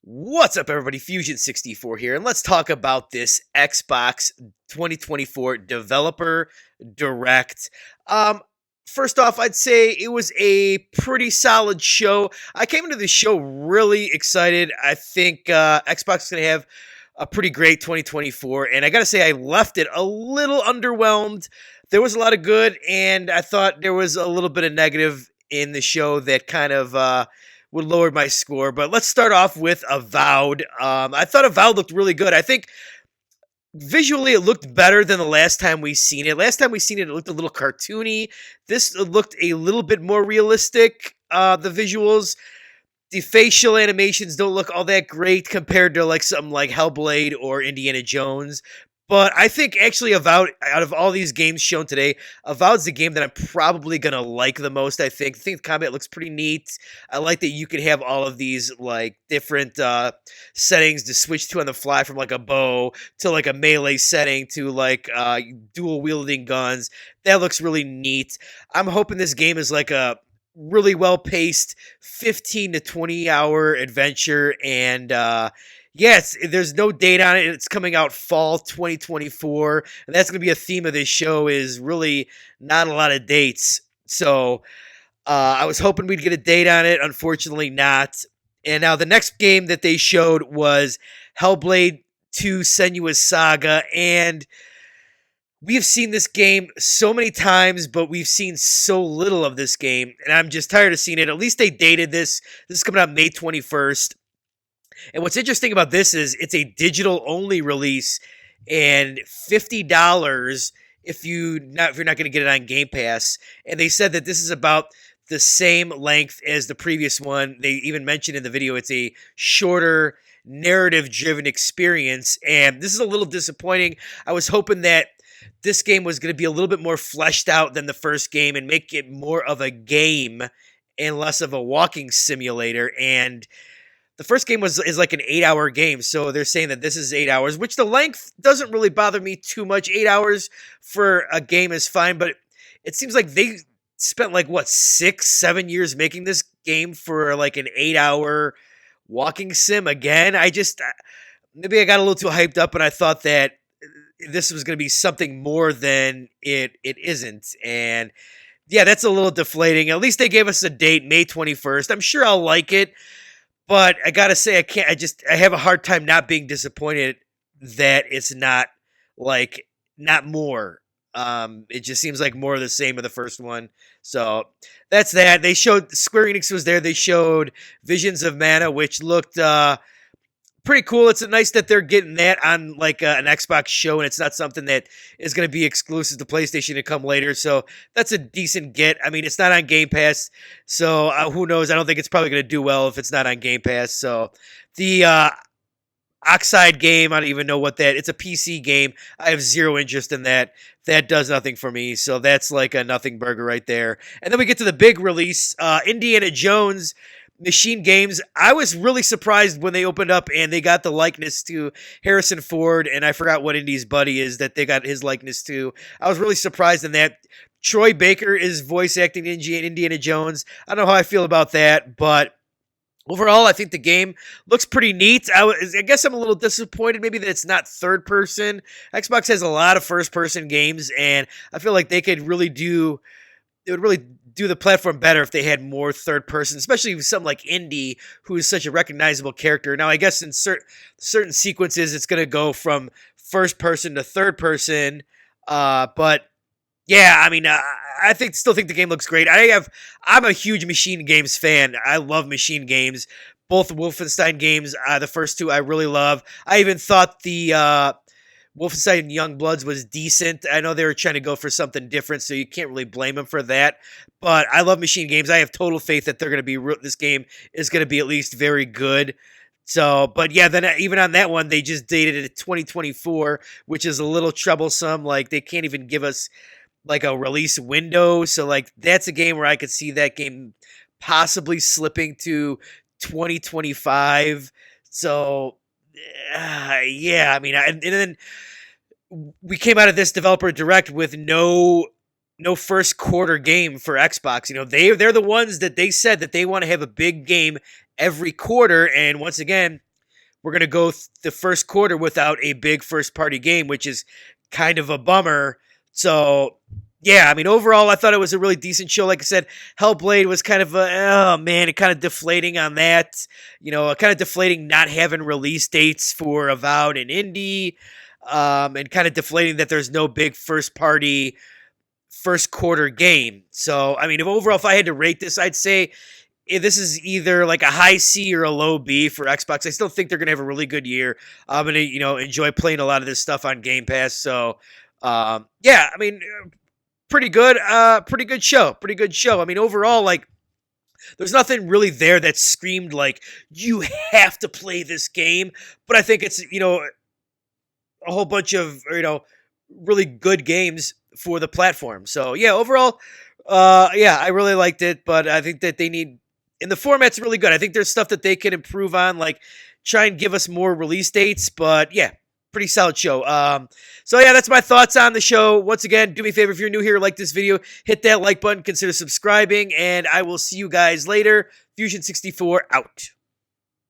What's up, everybody? Fusion64 here, and let's talk about this Xbox 2024 Developer Direct. Um, First off, I'd say it was a pretty solid show. I came into the show really excited. I think Xbox is going to have a pretty great 2024, and I got to say, I left it a little underwhelmed. There was a lot of good, and I thought there was a little bit of negative in the show that kind of would lower my score. But let's start off with Avowed. I thought Avowed looked really good. I think visually it looked better than the last time we seen it. Last time we seen it, it looked a little cartoony. This looked a little bit more realistic. The visuals, the facial animations don't look all that great compared to like something like Hellblade or Indiana Jones. But I think actually Avowed, out of all these games shown today, Avowed's the game that I'm probably gonna like the most. I think the combat looks pretty neat. I like that you can have all of these like different settings to switch to on the fly, from like a bow to like a melee setting to like dual wielding guns. That looks really neat. I'm hoping this game is like a really well paced 15 to 20 hour adventure, and yes, there's no date on it. It's coming out fall 2024, and that's going to be a theme of this show, is really not a lot of dates. So I was hoping we'd get a date on it. Unfortunately, not. And now the next game that they showed was Hellblade 2 Senua's Saga, and we've seen this game so many times, but we've seen so little of this game, and I'm just tired of seeing it. At least they dated this. This is coming out May 21st. And what's interesting about this is it's a digital only release, and $50 if you're not going to get it on Game Pass. And they said that this is about the same length as the previous one. They even mentioned in the video it's a shorter narrative driven experience, and this is a little disappointing. I was hoping that this game was going to be a little bit more fleshed out than the first game and make it more of a game and less of a walking simulator. And the first game is like an 8 hour game, so they're saying that this is 8 hours, which the length doesn't really bother me too much. 8 hours for a game is fine, but it seems like they spent like what 6, 7 years making this game for like an 8 hour walking sim. Again, maybe I got a little too hyped up, and I thought that this was going to be something more than it isn't. And yeah, that's a little deflating. At least they gave us a date, May 21st. I'm sure I'll like it. But I gotta say, I have a hard time not being disappointed that it's not like, not more. It just seems like more of the same of the first one. So that's that. They showed Square Enix was there. They showed Visions of Mana, which looked pretty cool. It's nice that they're getting that on like an Xbox show, and it's not something that is going to be exclusive to PlayStation to come later. So that's a decent get. I mean, it's not on Game Pass, so who knows? I don't think it's probably going to do well if it's not on Game Pass. So the Oxide game, I don't even know what that. It's a PC game. I have zero interest in that. That does nothing for me. So that's like a nothing burger right there. And then we get to the big release, Indiana Jones. Machine Games. I was really surprised when they opened up and they got the likeness to Harrison Ford, and I forgot what Indy's buddy is that they got his likeness to. I was really surprised in that. Troy Baker is voice acting Indiana Jones. I don't know how I feel about that, but overall, I think the game looks pretty neat. I guess I'm a little disappointed maybe that it's not third person. Xbox has a lot of first person games, and I feel like it would really do the platform better if they had more third person, especially with something like Indy, who is such a recognizable character. Now, I guess in certain sequences, it's going to go from first person to third person. But yeah, I mean, still think the game looks great. I'm a huge Machine Games fan. I love Machine Games. Both Wolfenstein games, the first two, I really love. I even thought the Wolfenstein Young Bloods was decent. I know they were trying to go for something different, so you can't really blame them for that. But I love Machine Games. I have total faith that they're going to be. This game is going to be at least very good. So, but yeah, then even on that one, they just dated it to 2024, which is a little troublesome. Like they can't even give us like a release window. So like that's a game where I could see that game possibly slipping to 2025. So yeah, I mean, and then we came out of this developer direct with no first quarter game for Xbox. You know, they're the ones that they said that they want to have a big game every quarter, and once again, we're going to go the first quarter without a big first party game, which is kind of a bummer. So, yeah, I mean, overall, I thought it was a really decent show. Like I said, Hellblade was kind of oh man, it kind of deflating on that. Kind of deflating not having release dates for Avowed and Indie, and kind of deflating that there's no big first party first quarter game. So, I mean, if I had to rate this, I'd say this is either like a high C or a low B for Xbox. I still think they're going to have a really good year. I'm going to, enjoy playing a lot of this stuff on Game Pass. So, yeah, I mean, pretty good show. Pretty good show. I mean, overall, like, there's nothing really there that screamed like, you have to play this game. But I think it's, a whole bunch of, really good games for the platform. So, yeah, overall, yeah, I really liked it. But I think that and the format's really good. I think there's stuff that they can improve on, like try and give us more release dates. But yeah, pretty solid show. So yeah, that's my thoughts on the show. Once again, do me a favor if you're new here, like this video, hit that like button, consider subscribing, and I will see you guys later. Fusion 64 out.